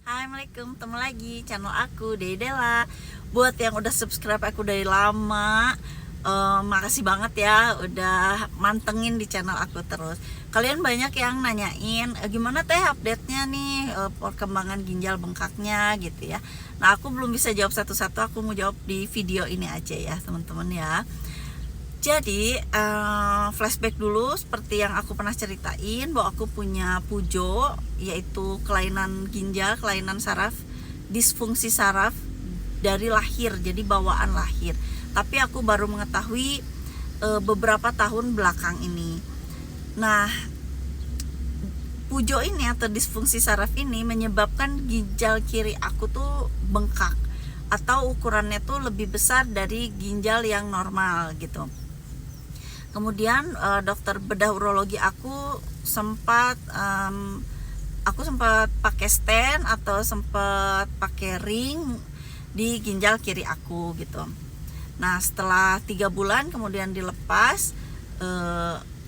Assalamualaikum, ketemu lagi channel aku Dedela. Buat yang udah subscribe aku dari lama, makasih banget ya udah mantengin di channel aku terus. Kalian banyak yang nanyain gimana teh update-nya nih, perkembangan ginjal bengkaknya gitu ya. Nah, aku belum bisa jawab satu-satu, aku mau jawab di video ini aja ya teman-teman ya. Jadi flashback dulu, seperti yang aku pernah ceritain bahwa aku punya pujo, yaitu kelainan ginjal, kelainan saraf, disfungsi saraf dari lahir, jadi bawaan lahir. Tapi aku baru mengetahui beberapa tahun belakang ini. Nah, pujo ini atau disfungsi saraf ini menyebabkan ginjal kiri aku tuh bengkak, atau ukurannya tuh lebih besar dari ginjal yang normal gitu. Kemudian dokter bedah urologi aku sempat pakai stent atau sempat pakai ring di ginjal kiri aku gitu. Nah, setelah 3 bulan kemudian dilepas,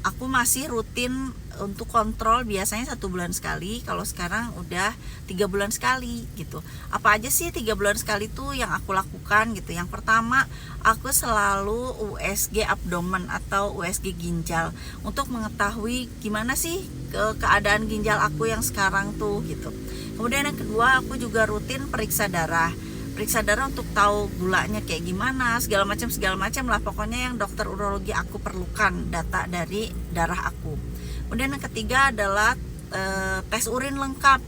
aku masih rutin untuk kontrol, biasanya 1 bulan sekali. Kalau sekarang udah 3 bulan sekali gitu. Apa aja sih 3 bulan sekali tuh yang aku lakukan gitu. Yang pertama, aku selalu USG abdomen atau USG ginjal untuk mengetahui gimana sih keadaan ginjal aku yang sekarang tuh gitu. Kemudian yang kedua, aku juga rutin periksa darah untuk tahu gulanya kayak gimana, segala macam lah, pokoknya yang dokter urologi aku perlukan data dari darah aku. Kemudian yang ketiga adalah tes urin lengkap,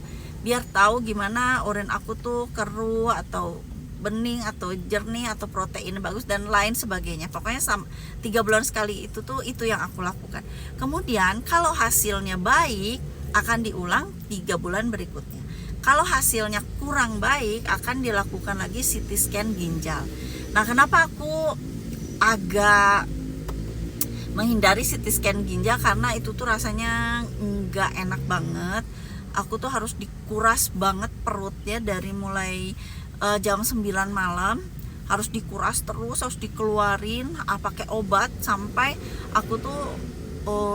biar tahu gimana urin aku tuh keruh atau bening atau jernih atau protein bagus dan lain sebagainya. Pokoknya 3 bulan sekali itu yang aku lakukan. Kemudian kalau hasilnya baik, akan diulang 3 bulan berikutnya. Kalau hasilnya kurang baik, akan dilakukan lagi CT scan ginjal. Nah, kenapa aku agak menghindari CT scan ginjal? Karena itu tuh rasanya nggak enak banget. Aku tuh harus dikuras banget perutnya dari mulai jam 9 malam. Harus dikuras terus, harus dikeluarin pakai obat sampai aku tuh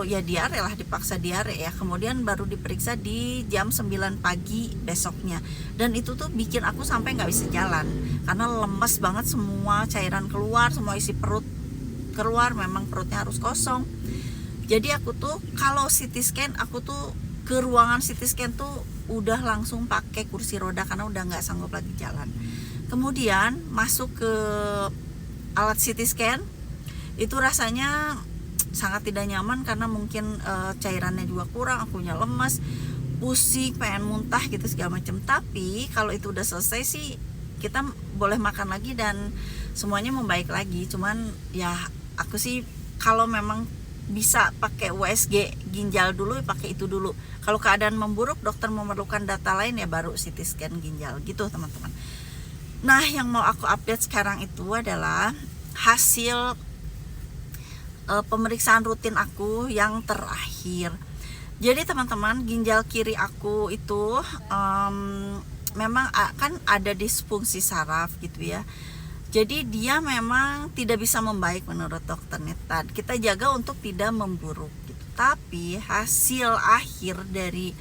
diare lah, dipaksa diare ya. Kemudian baru diperiksa di jam 9 pagi besoknya. Dan itu tuh bikin aku sampai nggak bisa jalan karena lemes banget, semua cairan keluar, semua isi perut keluar, memang perutnya harus kosong. Jadi aku tuh kalau CT scan, aku tuh ke ruangan CT scan tuh udah langsung pakai kursi roda karena udah nggak sanggup lagi jalan. Kemudian masuk ke alat CT scan, itu rasanya sangat tidak nyaman karena mungkin cairannya juga kurang, akunya lemas, pusing, pengen muntah gitu segala macam. Tapi kalau itu udah selesai sih kita boleh makan lagi dan semuanya membaik lagi. Cuman ya aku sih kalau memang bisa pakai USG ginjal dulu, pakai itu dulu. Kalau keadaan memburuk, dokter memerlukan data lain, ya baru CT scan ginjal gitu teman-teman. Nah, yang mau aku update sekarang itu adalah hasil pemeriksaan rutin aku yang terakhir. Jadi teman-teman, ginjal kiri aku itu memang kan ada disfungsi saraf gitu ya. Jadi dia memang tidak bisa membaik menurut dokternya. Kita jaga untuk tidak memburuk gitu. Tapi hasil akhir dari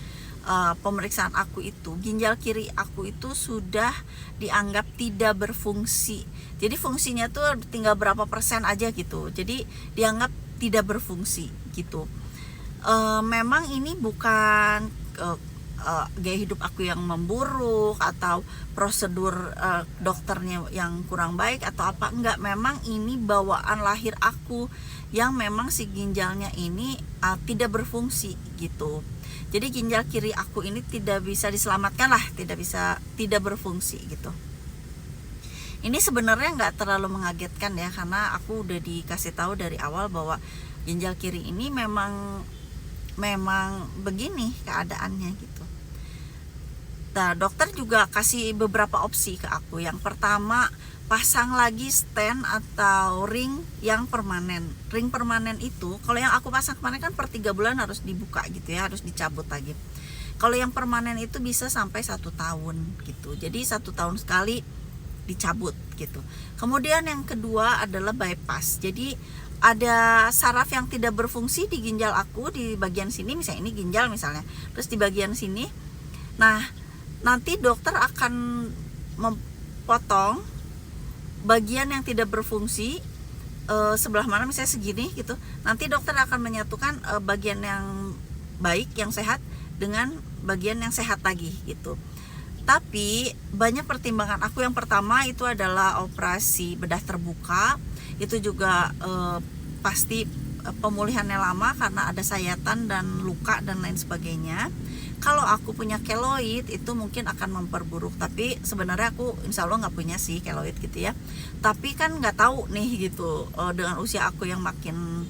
pemeriksaan aku itu, ginjal kiri aku itu sudah dianggap tidak berfungsi. Jadi fungsinya tuh tinggal berapa persen aja gitu. Jadi dianggap tidak berfungsi gitu. Memang ini bukan gaya hidup aku yang memburuk atau prosedur dokternya yang kurang baik atau apa, enggak. Memang ini bawaan lahir aku yang memang si ginjalnya ini tidak berfungsi gitu. Jadi ginjal kiri aku ini tidak bisa diselamatkan lah, tidak berfungsi gitu. Ini sebenarnya nggak terlalu mengagetkan ya, karena aku udah dikasih tahu dari awal bahwa ginjal kiri ini memang begini keadaannya gitu. Nah, dokter juga kasih beberapa opsi ke aku. Yang pertama, pasang lagi stent atau ring yang permanen. Ring permanen itu, kalau yang aku pasang kemarin kan per 3 bulan harus dibuka gitu ya, harus dicabut lagi. Kalau yang permanen itu bisa sampai 1 tahun gitu. Jadi 1 tahun sekali dicabut gitu. Kemudian yang kedua adalah bypass. Jadi ada saraf yang tidak berfungsi di ginjal aku di bagian sini, misalnya ini ginjal misalnya, terus di bagian sini. Nah, nanti dokter akan memotong bagian yang tidak berfungsi sebelah mana, misalnya segini gitu. Nanti dokter akan menyatukan bagian yang baik, yang sehat dengan bagian yang sehat lagi gitu. Tapi banyak pertimbangan aku. Yang pertama itu adalah operasi bedah terbuka. Itu juga pasti pemulihannya lama karena ada sayatan dan luka dan lain sebagainya. Kalau aku punya keloid itu mungkin akan memperburuk, tapi sebenarnya aku insya Allah nggak punya sih keloid gitu ya. Tapi kan nggak tahu nih gitu, dengan usia aku yang makin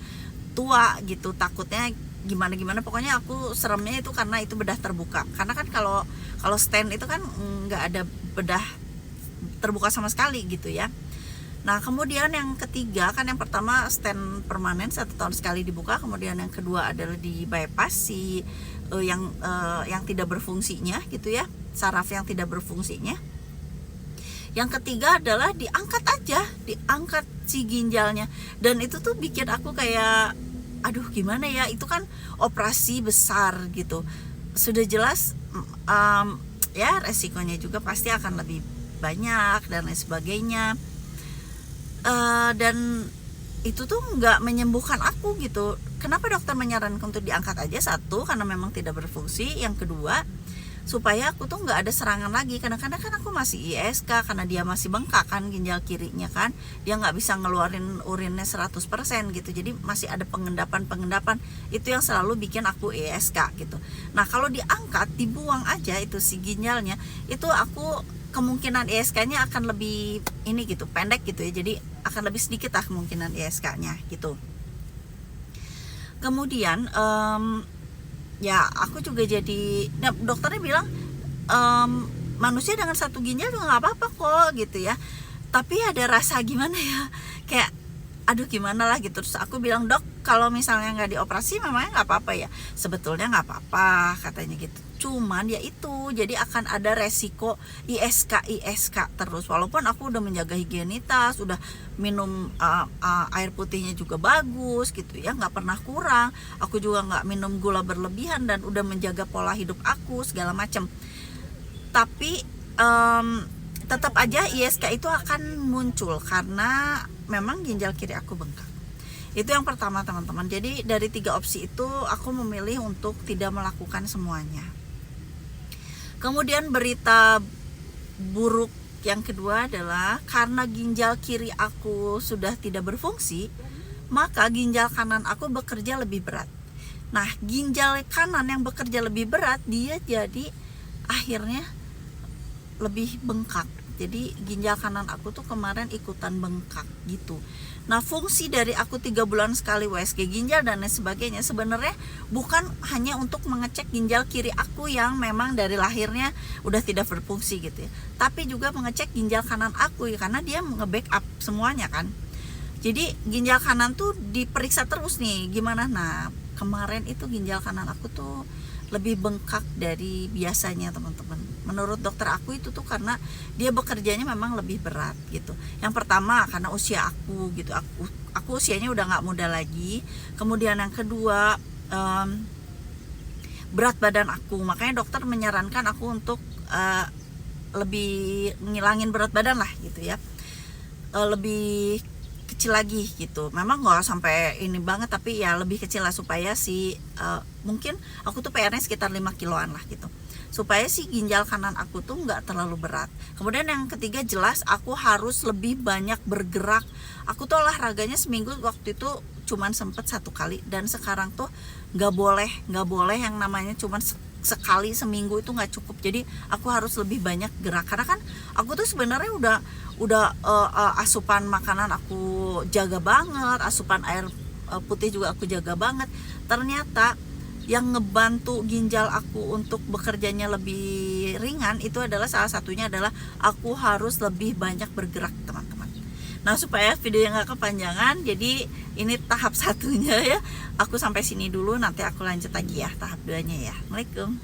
tua gitu, takutnya gimana pokoknya aku seremnya itu karena itu bedah terbuka. Karena kan kalau stent itu kan nggak ada bedah terbuka sama sekali gitu ya. Nah kemudian yang ketiga kan, yang pertama stent permanen 1 tahun sekali dibuka, kemudian yang kedua adalah di bypass si yang tidak berfungsinya gitu ya, saraf yang tidak berfungsinya. Yang ketiga adalah diangkat si ginjalnya, dan itu tuh bikin aku kayak aduh gimana ya, itu kan operasi besar gitu, sudah jelas ya resikonya juga pasti akan lebih banyak dan lain sebagainya. Dan itu tuh nggak menyembuhkan aku gitu. Kenapa dokter menyarankan untuk diangkat aja? 1, karena memang tidak berfungsi. Yang kedua, supaya aku tuh nggak ada serangan lagi. Kadang-kadang kan aku masih ISK karena dia masih bengkak kan ginjal kirinya kan, dia nggak bisa ngeluarin urinnya 100% gitu. Jadi masih ada pengendapan. Itu yang selalu bikin aku ISK gitu. Nah kalau diangkat, dibuang aja itu si ginjalnya, itu aku kemungkinan ISK-nya akan lebih ini gitu, pendek gitu ya. Jadi akan lebih sedikit lah kemungkinan ISK-nya gitu. Kemudian ya aku juga jadi, nah, dokternya bilang manusia dengan 1 ginjal juga nggak apa-apa kok gitu ya. Tapi ada rasa gimana ya, kayak aduh gimana lah gitu. Terus aku bilang, dok kalau misalnya nggak dioperasi memangnya nggak apa-apa ya? Sebetulnya nggak apa-apa katanya gitu, cuman ya itu jadi akan ada resiko ISK terus. Walaupun aku udah menjaga higienitas, udah minum air putihnya juga bagus gitu ya, nggak pernah kurang. Aku juga nggak minum gula berlebihan dan udah menjaga pola hidup aku segala macam. Tapi tetap aja ISK itu akan muncul karena memang ginjal kiri aku bengkak. Itu yang pertama teman-teman. Jadi dari 3 opsi itu aku memilih untuk tidak melakukan semuanya. Kemudian berita buruk yang kedua adalah karena ginjal kiri aku sudah tidak berfungsi, maka ginjal kanan aku bekerja lebih berat. Nah ginjal kanan yang bekerja lebih berat, dia jadi akhirnya lebih bengkak. Jadi ginjal kanan aku tuh kemarin ikutan bengkak gitu. Nah fungsi dari aku 3 bulan sekali USG ginjal dan lain sebagainya sebenarnya bukan hanya untuk mengecek ginjal kiri aku yang memang dari lahirnya udah tidak berfungsi gitu ya, tapi juga mengecek ginjal kanan aku ya, karena dia nge-backup semuanya kan. Jadi ginjal kanan tuh diperiksa terus nih gimana. Nah kemarin itu ginjal kanan aku tuh lebih bengkak dari biasanya teman-teman. Menurut dokter aku itu tuh karena dia bekerjanya memang lebih berat gitu. Yang pertama karena usia aku gitu, aku usianya udah nggak muda lagi. Kemudian yang kedua berat badan aku, makanya dokter menyarankan aku untuk lebih ngilangin berat badan lah gitu ya, lebih kecil lagi gitu. Memang nggak sampai ini banget, tapi ya lebih kecil lah supaya mungkin aku tuh PR-nya sekitar 5 kiloan lah gitu, supaya si ginjal kanan aku tuh nggak terlalu berat. Kemudian yang ketiga jelas aku harus lebih banyak bergerak. Aku tuh olahraganya seminggu waktu itu cuman sempet 1 kali, dan sekarang tuh nggak boleh yang namanya cuman sekali seminggu, itu nggak cukup. Jadi aku harus lebih banyak gerak karena kan aku tuh sebenarnya udah asupan makanan aku jaga banget, asupan air putih juga aku jaga banget. Ternyata yang ngebantu ginjal aku untuk bekerjanya lebih ringan itu adalah salah satunya adalah aku harus lebih banyak bergerak teman-teman. Nah supaya videonya nggak kepanjangan, jadi ini tahap 1-nya ya, aku sampai sini dulu, nanti aku lanjut lagi ya tahap 2-nya ya. Assalamualaikum.